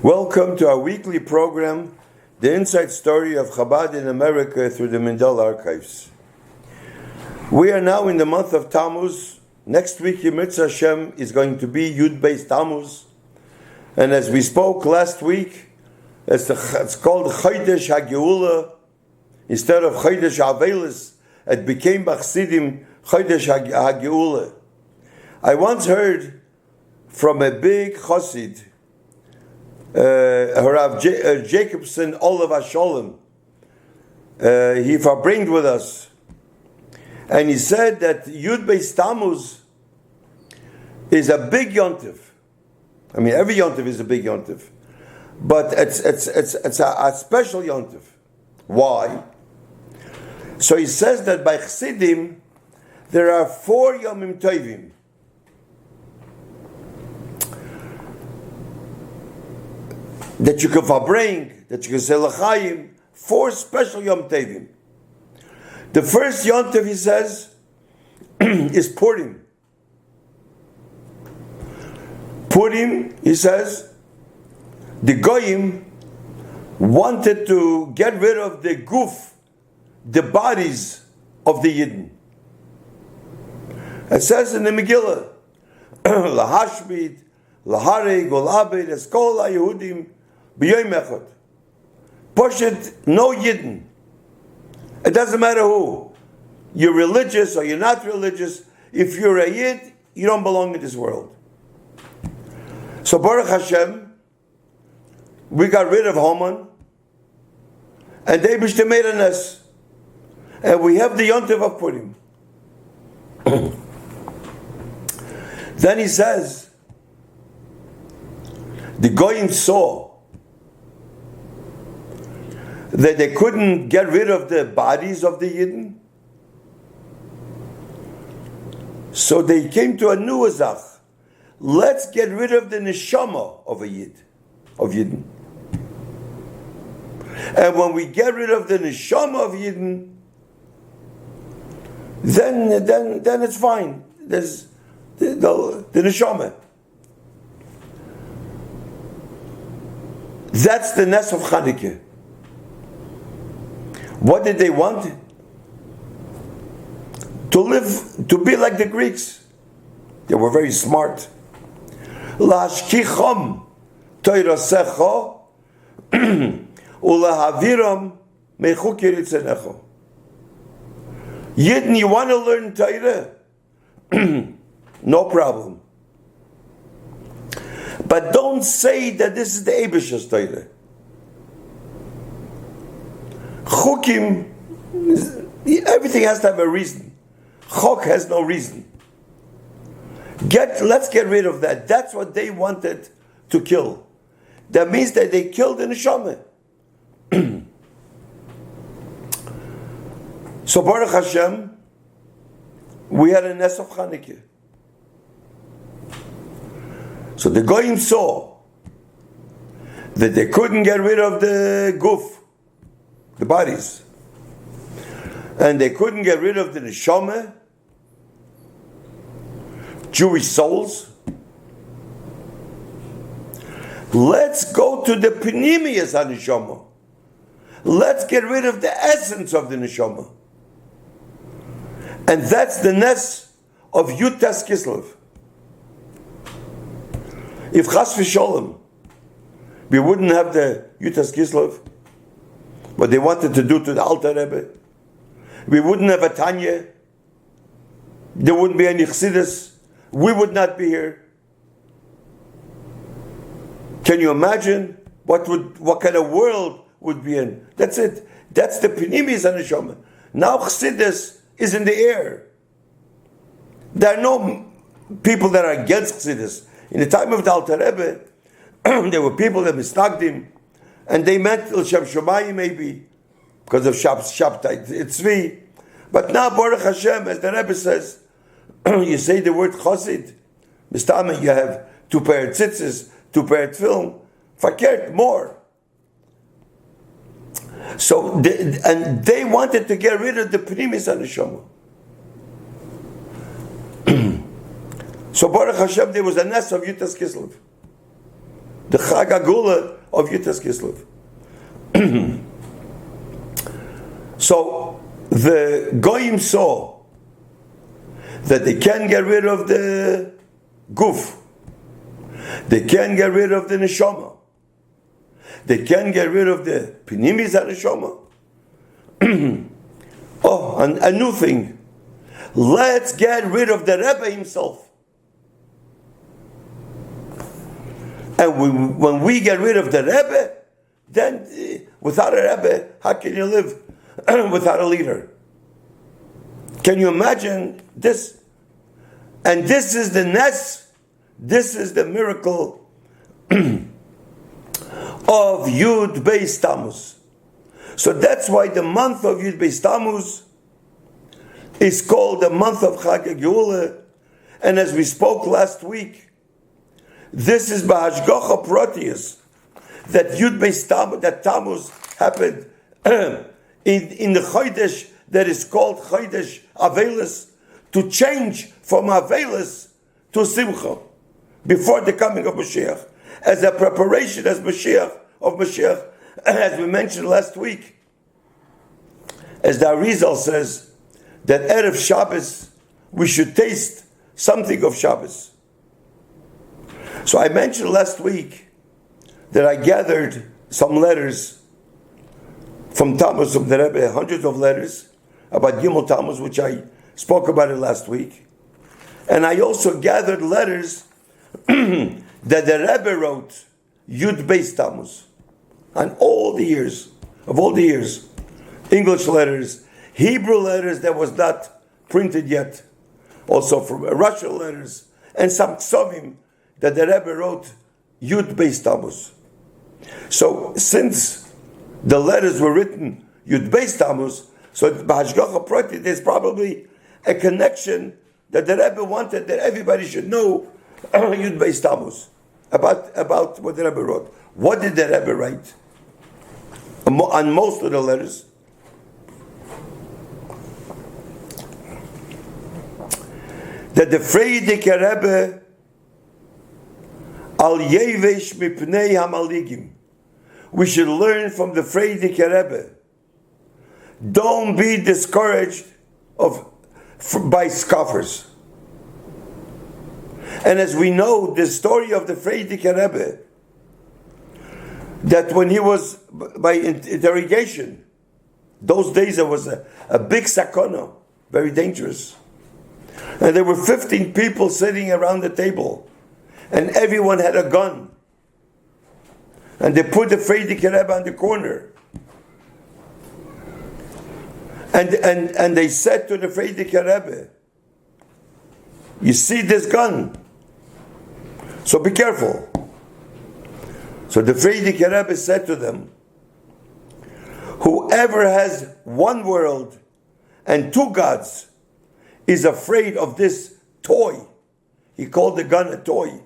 Welcome to our weekly program, The Inside Story of Chabad in America through the Mindel Archives. We are now in the month of Tammuz. Next week, Yimitz Hashem, is going to be Yud Beis Tammuz. And as we spoke last week, it's called Chodesh HaGeula. Instead of Chodesh HaAvelis, it became Bachsidim Chodesh HaGeula. I once heard from a big Chassid, Rav Jacobson Olav Hasholem. He verbringed with us, and he said that Yud Beis Tammuz is a big yontiv. I mean, every yontiv is a big yontiv, but it's a special yontiv. Why? So he says that by Chassidim there are 4 Yomim Tovim. That you can verbring, that you can say l'chaim, 4 special Yom Tovim. The first Yom Tov, he says, is Purim. Purim, he says, the Goyim wanted to get rid of the guf, the bodies of the Yidden. It says in the Megillah, lahashbid, lahareg, olabed, eskol ha-Yehudim, b'yoyim echad. Poshet, no Yidden. It doesn't matter who. You're religious or you're not religious. If you're a Yid, you don't belong in this world. So Baruch Hashem, we got rid of Haman, and they made a ness. And we have the Yontiv of Purim. Then he says, the Goyim saw that they couldn't get rid of the bodies of the Yidden. So they came to a new azach. Let's get rid of the neshama of a Yid, of Yidden. And when we get rid of the neshama of Yidden, then it's fine. There's the neshama. That's the Nes of Chanukah. What did they want? To live, to be like the Greeks. They were very smart. Lashkichom toirasecho ulahaviram mechukir itzenecho. Yidden, you want to learn Torah? No problem. But don't say that this is the Eibusher's Torah. Chukim, everything has to have a reason. Chok has no reason. Let's get rid of that. That's what they wanted to kill. That means that they killed the neshama. So Baruch Hashem, we had a Nes of Chanukah. So the Goyim saw that they couldn't get rid of the guf, the bodies, and they couldn't get rid of the neshama, Jewish souls. Let's go to the Pnimiyas HaNeshama. Let's get rid of the essence of the neshama. And that's the Nes of Yud Tes Kislev. If Chas v'Sholem, we wouldn't have the Yud Tes Kislev, what they wanted to do to the Alter Rebbe, we wouldn't have a Tanya, there wouldn't be any Chassidus, we would not be here. Can you imagine what kind of world would be in? That's it. That's the Pnimis HaNeshama. Now Chassidus is in the air. There are no people that are against Chassidus. In the time of the Alter Rebbe, there were people that misnagged him, and they meant L'Shem Shomayim maybe, because of Shabtai Tzvi. But now, Baruch Hashem, as the Rebbe says, you say the word Chosid, Mistama, you have 2 pair tzitzis, 2 pair tefillin, fakert, more. So, they wanted to get rid of the Pnimis HaNeshama. So Baruch Hashem, there was a Nes of Yud Tes Kislev. the Chag HaGeula of Yutas Kislev. So the Goyim saw that they can get rid of the guf, they can get rid of the neshama, they can get rid of the pinimis neshama. Oh, and a new thing. Let's get rid of the Rebbe himself. And when we get rid of the Rebbe, then without a Rebbe, how can you live without a leader? Can you imagine this? And this is the Nes, this is the miracle of Yud Beis Tammuz. So that's why the month of Yud Beis Tammuz is called the month of Chag HaGeula. And as we spoke last week, this is B'Hashgacha Proteus, that Yud Beis Tammuz, that Tammuz happened in the Chodesh that is called Chodesh Avelis, to change from Avelis to Simcha, before the coming of Mashiach, as a preparation of Mashiach, as we mentioned last week. As the Arizal says, that Erev Shabbos, we should taste something of Shabbos. So I mentioned last week that I gathered some letters from Tammuz of the Rebbe, hundreds of letters about Gimel Tammuz, which I spoke about it last week. And I also gathered letters that the Rebbe wrote, Yud Beis Tammuz, on all the years, English letters, Hebrew letters that was not printed yet, also from Russian letters, and some ksovim that the Rebbe wrote, Yud Beis Tammuz. So since the letters were written Yud Beis Tammuz, so B'Hashgacha Proteus, there's probably a connection that the Rebbe wanted that everybody should know Yud Beis Tammuz, about what the Rebbe wrote. What did the Rebbe write on most of the letters? That the Frierdiker Rebbe al yevesh mipnei hamaligim. We should learn from the Frierdiker Rebbe. Don't be discouraged by scoffers. And as we know, the story of the Frierdiker Rebbe, that when he was by interrogation, those days there was a big sakona, very dangerous. And there were 15 people sitting around the table, and everyone had a gun. And they put the Frierdiker Rebbe on the corner. And they said to the Frierdiker Rebbe, you see this gun? So be careful. So the Frierdiker Rebbe said to them, whoever has one world and two gods is afraid of this toy. He called the gun a toy.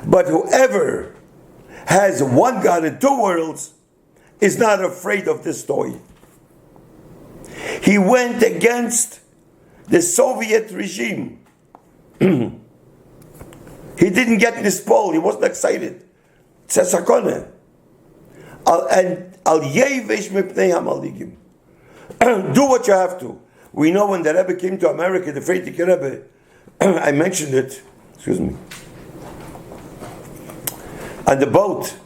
But whoever has one God and two worlds is not afraid of this toy. He went against the Soviet regime. He didn't get this poll. He wasn't excited. It's a sakona. Al yevesh mipnei hamaligim. Do what you have to. We know when the Rebbe came to America, the Frierdiker Rebbe, I mentioned it, on the boat,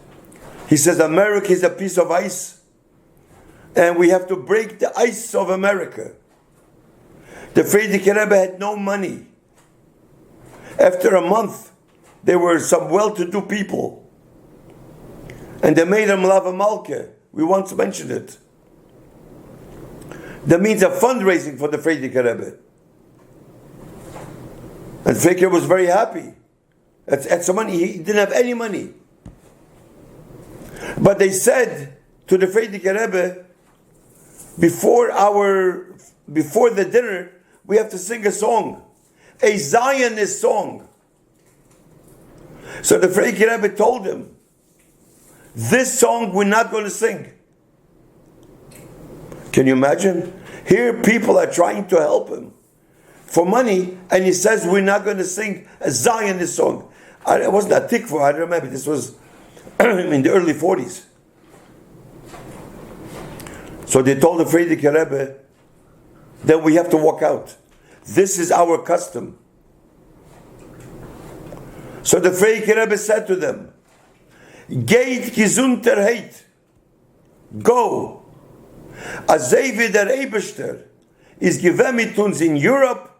he says, America is a piece of ice, and we have to break the ice of America. The Frierdiker Rebbe had no money. After a month, there were some well-to-do people, and they made him lava malka. We once mentioned it. That means a fundraising for the Frierdiker Rebbe. And Frierdiker was very happy. At some money, he didn't have any money. But they said to the Frierdiker Rebbe, before the dinner, we have to sing a song, a Zionist song. So the Frierdiker Rebbe told him, this song we're not going to sing. Can you imagine? Here people are trying to help him for money, and he says we're not going to sing a Zionist song. It wasn't a tikva, I remember. This was in the early 40s. So they told the Frierdiker Rebbe, then we have to walk out. This is our custom. So the Frierdiker Rebbe said to them, Geht Gesundheit, go. Azay wie der Eibester is gewähnt mit uns in Europe,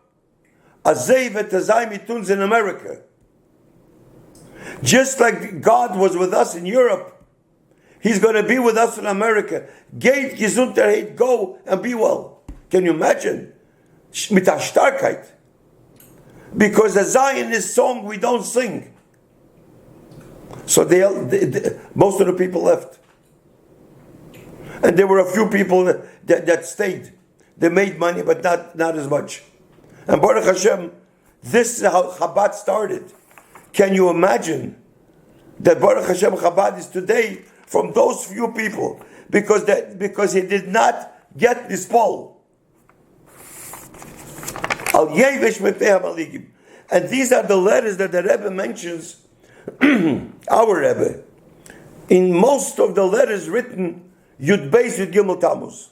azay wird sein mit uns in America. Just like God was with us in Europe, He's going to be with us in America. Geht Gesundheit, go and be well. Can you imagine? Mit der Starkheit. Because a Zionist song we don't sing. So most of the people left. And there were a few people that stayed. They made money, but not as much. And Baruch Hashem, this is how Chabad started. Can you imagine that Baruch Hashem Chabad is today from those few people because he did not get this poll. Al Yevish Mepeh Maligim. And these are the letters that the Rebbe mentions, our Rebbe. In most of the letters written, Yud Beis Yud Gimel Tammuz.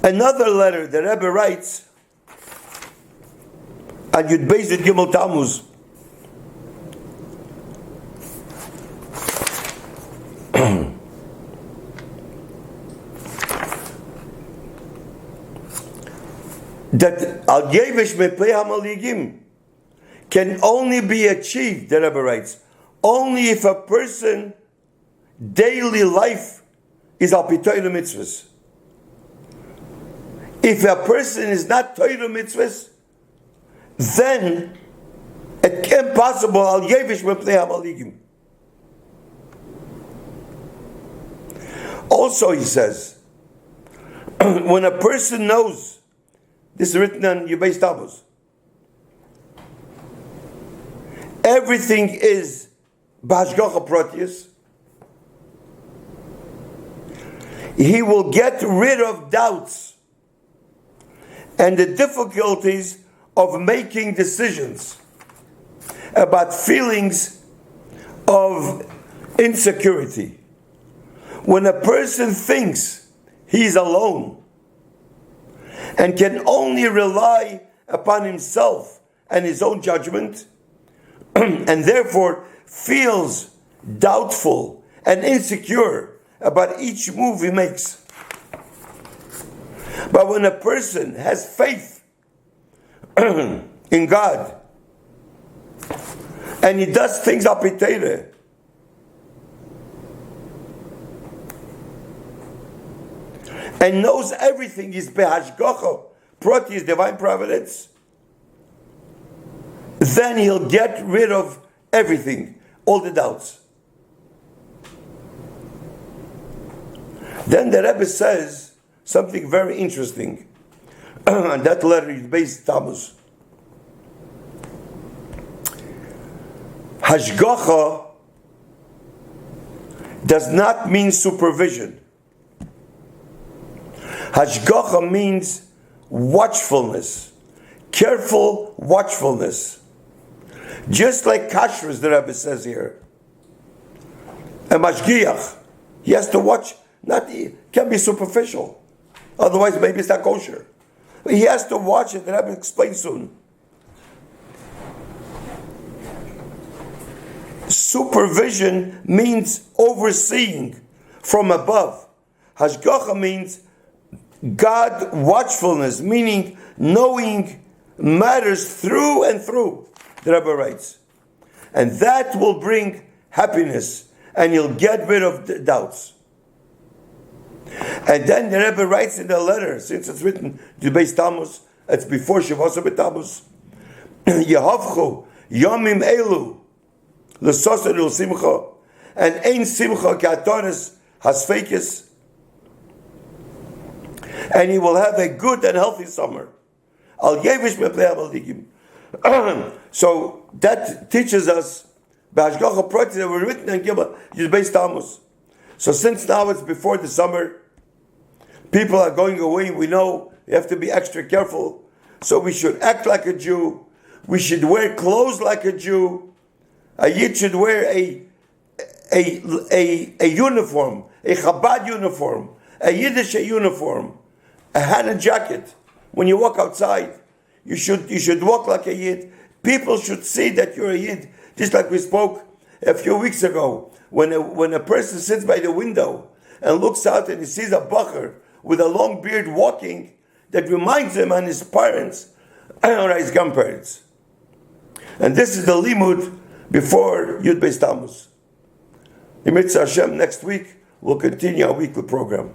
Another letter the Rebbe writes on Yud Beis Yud Gimel Tammuz. That Al Yevish Mepeh HaMaligim can only be achieved, the Rebbe writes, only if a person daily life is al pi Torah mitzvahs. If a person is not Torah mitzvahs, then it can't possible al Yevish Mepeh HaMaligim. Also, he says, when a person knows, this is written on Yubei Tammuz, everything is b'hashgacha protius, he will get rid of doubts and the difficulties of making decisions about feelings of insecurity. When a person thinks he's alone and can only rely upon himself and his own judgment, and therefore feels doubtful and insecure about each move he makes. But when a person has faith in God and he does things al pi Torah, and knows everything is behashgacha, proti is divine providence, then he'll get rid of everything, all the doubts. Then the Rebbe says something very interesting. And that letter is based Tammuz. Hashgacha does not mean supervision. Hashgacha means watchfulness, careful watchfulness. Just like kashrus, the Rebbe says here. A mashgiach, he has to watch, can be superficial. Otherwise, maybe it's not kosher. But he has to watch it, the Rebbe explains soon. Supervision means overseeing from above. Hashgacha means God watchfulness, meaning knowing matters through and through, the Rebbe writes. And that will bring happiness, and you'll get rid of the doubts. And then the Rebbe writes in the letter, since it's written to Beis Tammuz, it's before Shavasa B'Tammuz, Yehavchu Yomim Elu L'Soser L'Simcha, and Ein Simcha K'Atonis Hasfekis, and he will have a good and healthy summer. Al Yevish Mepeh HaMaligim. So that teaches us B'Hashgacha Proti that were written in Gimel Beis Tammuz. So since now it's before the summer, people are going away. We know you have to be extra careful. So we should act like a Jew. We should wear clothes like a Jew. A Yid should wear a uniform, a Chabad uniform, a Yiddish uniform, a hat and jacket. When you walk outside, you should walk like a Yid. People should see that you're a Yid. Just like we spoke a few weeks ago, when a person sits by the window and looks out and he sees a bacher with a long beard walking, that reminds him on his parents or his grandparents. And this is the limud before Yud Beis Tammuz. In Mitzvah Hashem, next week we'll continue our weekly program.